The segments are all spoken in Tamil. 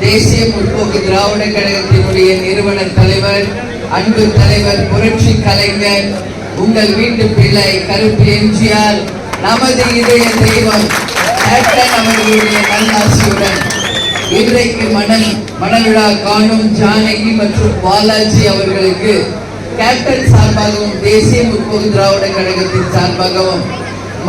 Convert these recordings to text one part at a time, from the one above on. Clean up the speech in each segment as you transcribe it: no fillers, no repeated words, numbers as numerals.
தேசிய முற்போக்கு திராவிட கழகத்தினுடைய நிறுவன தலைவர், அன்பு தலைவர், புரட்சி கலைஞர், உங்கள் வீட்டு பிள்ளை கருப்பு எம்ஜிஆர், நமது இதய தெய்வம் கேப்டன் அவர்களுடைய நல்லாசியுடன் இன்றைக்கு மணவிழா காணும் ஜானகி மற்றும் பாலாஜி அவர்களுக்கு கேப்டன் சார்பாகவும் தேசிய முற்போக்கு திராவிட கழகத்தின் சார்பாகவும்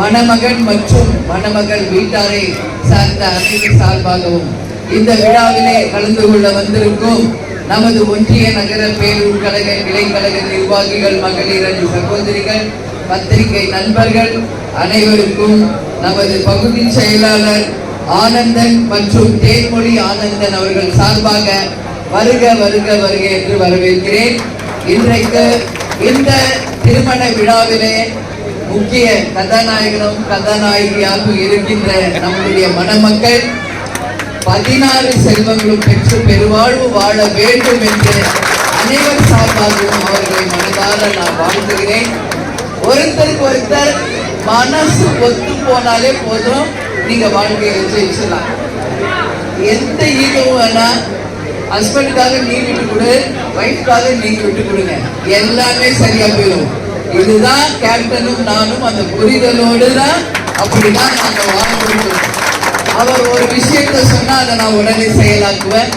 மணமகன் மற்றும் மணமகள் வீட்டாரை சார்ந்த அனைவர் சார்பாகவும் இந்த விழாவிலே கலந்து கொள்ள வந்திருக்கும் நமது ஒன்றிய நகர பேரூர் கழக இளைக்கழக நிர்வாகிகள், மகளிர் அணி சகோதரிகள், பத்திரிகை நண்பர்கள் அனைவருக்கும் நமது பகுதி செயலாளர் ஆனந்தன் மற்றும் தேன்மொழி ஆனந்தன் அவர்கள் சார்பாக வருக வருக வருக என்று வரவேற்கிறேன். இன்றைக்கு இந்த திருமண விழாவிலே முக்கிய கதாநாயகனும் கதாநாயகியாக இருக்கின்ற நம்முடைய மணமக்கள் 16 செல்வங்களும் பெற்று பெருவாழ்வு வாழ வேண்டும் என்று அனைவர் சார்பாகவும் அவர்களை மனதார நான் வாழ்த்துகிறேன். ஒருத்தருக்கு ஒருத்தர் மனசு ஒத்து போனாலே போதும், நீங்க வாழ்க்கையை ஜெயிச்சலாம். எந்த ஈகவும் வேணா, ஹஸ்பண்டுக்காக நீ விட்டு கொடு, ஒய்ஃப்காக நீங்க விட்டு கொடுங்க, எல்லாமே சரியா போயிடும். இதுதான் கேப்டனும் நானும் அந்த புரிதலோடு தான் அப்படிதான் நாங்கள் வாழ்ந்துருக்கோம். அவர் ஒரு விஷயத்த சொன்னா அதை நான் உடனே செயலாக்குவேன்,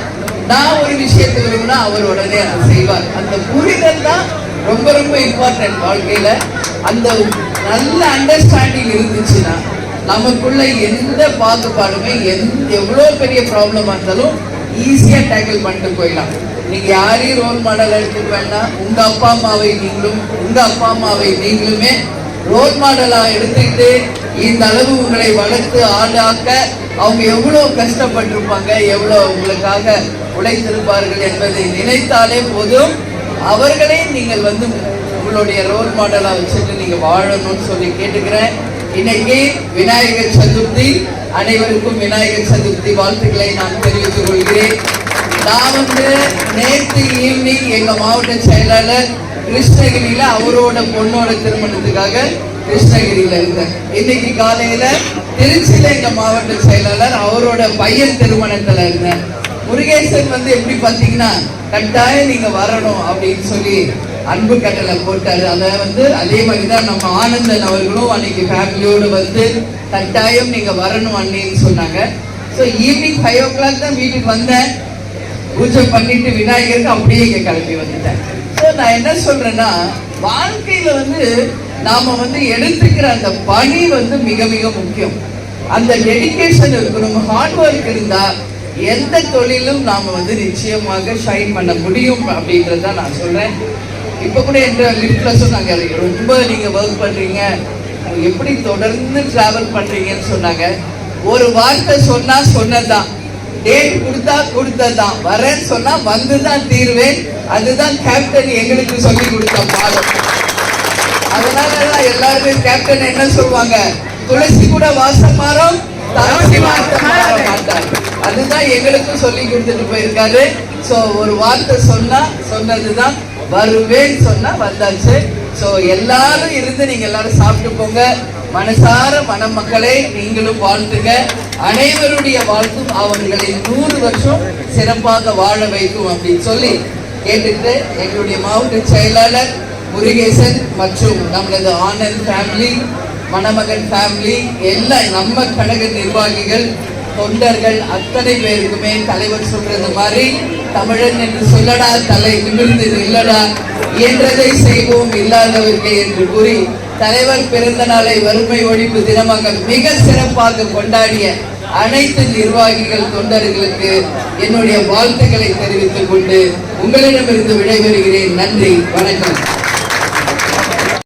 நான் ஒரு விஷயத்தை விரும்பினா அவர் உடனே அதை செய்வார். அந்த புரிதல் தான் ரொம்ப ரொம்ப இம்பார்ட்டன்ட் வாழ்க்கையில. அந்த நல்ல அண்டர்ஸ்டாண்டிங் இருந்துச்சுன்னா நமக்குள்ள எந்த பாகுபாடுமே எவ்வளோ பெரிய ப்ராப்ளமா இருந்தாலும் ஈஸியா டேக்கிள் பண்ணிட்டு போயிடலாம். நீங்க யாரையும் ரோல் மாடல் எடுத்துக்க வேண்டாம், உங்க அப்பா அம்மாவை நீங்களுமே ரோல் மாடலா எடுத்துக்கிட்டு இந்த அளவு உங்களை வளர்த்து ஆளாக்க அவங்க எவ்வளவு கஷ்டப்பட்டிருப்பாங்க, எவ்வளவு உங்களுக்காக உழைத்திருப்பார்கள் என்பதை நினைத்தாலே போதும். அவர்களே நீங்கள் உங்களுடைய ரோல் மாடலா வச்சுட்டு நீங்க வாழணும்னு சொல்லி கேட்டுக்கிறேன். இன்னைக்கு விநாயகர் சதுர்த்தி, அனைவருக்கும் விநாயகர் சதுர்த்தி வாழ்த்துக்களை நான் தெரிவித்துக் கொள்கிறேன். நான் நேற்று ஈவினிங் எங்க மாவட்ட செயலாளர் கிருஷ்ணகிரியில அவரோட பொண்ணோட திருமணத்துக்காக கிருஷ்ணகிரியில இருந்தேன். இன்னைக்கு காலையில திருச்சியில எங்க மாவட்ட செயலாளர் அவரோட பையன் திருமணத்துல இருந்தேன். முருகேசன் எப்படி பாத்தீங்கன்னா கட்டாயம் நீங்க வரணும் அப்படின்னு சொல்லி அன்பு கட்டளை போட்டாரு. அதை அதே மாதிரிதான் நம்ம ஆனந்தன் அவர்களும் அன்னைக்கு ஃபேமிலியோடு கட்டாயம் நீங்க வரணும் அண்ணின்னு சொன்னாங்க. ஸோ ஈவினிங் 5 o'clock தான் வீட்டுக்கு வந்தேன். பூஜை பண்ணிட்டு விநாயகருக்கு அப்படியே இங்க கிளம்பி வந்துட்டேன். ஸோ நான் என்ன சொல்றேன்னா, வாழ்க்கையில நாம எடுத்துக்கிற அந்த பணி மிக மிக முக்கியம். அந்த டெடிகேஷன் இருக்கணும், ஹார்ட் ஒர்க் இருந்தா எந்த தொழிலும் நாம நிச்சயமாக ஷைன் பண்ண முடியும் அப்படின்றத நான் சொல்றேன். இப்ப கூட என்ற லிஃப்ட்ல சொன்னாங்க, ரொம்ப நீங்க ஒர்க் பண்றீங்க, எப்படி தொடர்ந்து டிராவல் பண்றீங்கன்னு சொன்னாங்க. ஒரு வார்த்தை சொன்னா சொன்னதுதான், டேட் கொடுத்ததான், வரேன்னு சொன்னா வந்துதான் தீர்வேன். அதுதான் கேப்டன் எங்களுக்கு சொல்லி கொடுத்த பாடம். அதனாலதான் எல்லாருமே கேப்டன் என்ன சொல்லுவாங்க, துளசி கூட வாசம் மாறும், தலசி மாற மாட்டார். அதுதான் எங்களுக்கும் சொல்லி கொடுத்துட்டு போயிருக்காரு. சோ ஒரு வார்த்தை சொன்னதுதான், வருவேன்னு சொன்னா வந்தாச்சு. சோ எல்லாரும் இருந்து நீங்க எல்லாரும் சாப்பிட்டு போங்க. மனசார மணமக்களை நீங்களும் வாழ்த்துங்க. அனைவருடைய வாழ்த்தும் அவர்களை 100 வருஷம் சிறப்பாக வாழ வைக்கும் அப்படின்னு சொல்லி கேட்டுட்டு எங்களுடைய மாவட்ட செயலாளர் முருகேசன் மற்றும் நம்மளது ஆனந்த் ஃபேமிலி, மணமகன் ஃபேமிலி, எல்லாம் நம்ம கழக நிர்வாகிகள், தொண்டர்கள் அத்தனை பேருக்குமே தலைவர் சொல்றது மாதிரி தமிழன் என்று சொல்லடா, தலை நிமிர்ந்து நில்லடா, இயன்றதை செய்வோம் இல்லாதவர்க்கே என்று கூறி தலைவர் பிறந்த நாளை வறுமை ஒழிப்பு தினமாக மிக சிறப்பாக கொண்டாடிய அனைத்து நிர்வாகிகள், தொண்டர்களுக்கு என்னுடைய வாழ்த்துக்களை தெரிவித்துக் கொண்டு உங்களிடமிருந்து விடைபெறுகிறேன். நன்றி, வணக்கம்.